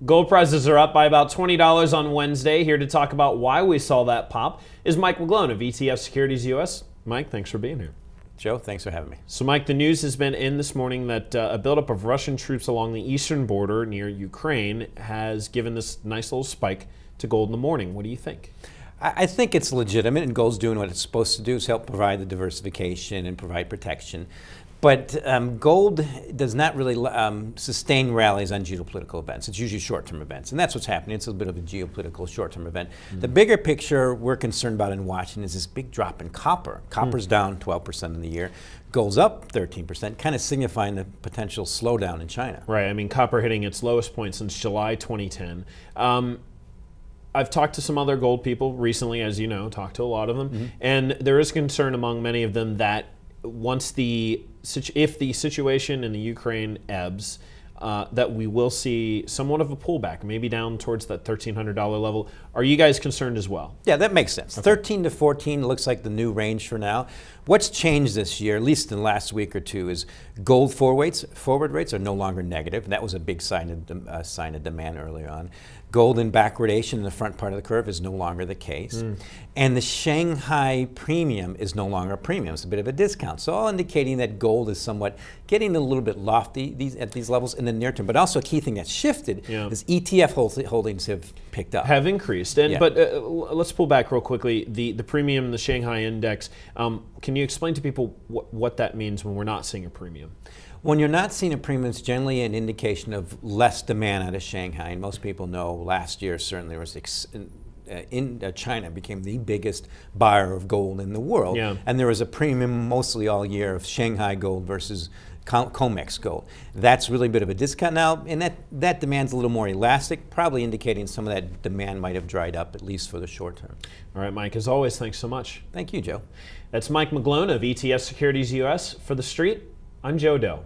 Gold prices are up by about $20 on Wednesday. Here to talk about why we saw that pop is Mike McGlone of ETF Securities U.S. Mike, thanks for being here. Joe, thanks for having me. So Mike, the news has been in this morning that a buildup of Russian troops along the eastern border near Ukraine has given this nice little spike to gold in the morning. What do you think? I think it's legitimate, and gold's doing what it's supposed to do, is help provide the diversification and provide protection. But gold does not really sustain rallies on geopolitical events. It's usually short-term events, and that's what's happening. It's a bit of a geopolitical short-term event. The bigger picture we're concerned about in watching is this big drop in copper. Copper's down 12% in the year. Gold's up 13%, kind of signifying the potential slowdown in China. Right. I mean, copper hitting its lowest point since July 2010. I've talked to some other gold people recently, as you know, talked to a lot of them, and there is concern among many of them that if the situation in the Ukraine ebbs, that we will see somewhat of a pullback, maybe down towards that $1,300 level. Are you guys concerned as well? Yeah, that makes sense. Okay. 13 to 14 looks like the new range for now. What's changed this year, at least in the last week or two, is gold forward rates are no longer negative. That was a big sign of demand earlier on. Gold in backwardation in the front part of the curve is no longer the case. And the Shanghai premium is no longer a premium. It's a bit of a discount. So all indicating that gold is somewhat getting a little bit lofty at these levels in the near term. But also a key thing that's shifted is ETF holdings have picked up. Have increased. But let's pull back real quickly. The premium, the Shanghai index, can you explain to people what that means when we're not seeing a premium? When you're not seeing a premium, it's generally an indication of less demand out of Shanghai. And most people know last year certainly was China became the biggest buyer of gold in the world. And there was a premium mostly all year of Shanghai gold versus COMEX gold. That's really a bit of a discount now, and that demand's a little more elastic, probably indicating some of that demand might have dried up, at least for the short term. All right, Mike, as always, thanks so much. Thank you, Joe. That's Mike McGlone of ETF Securities U.S. For TheStreet, I'm Joe Deaux.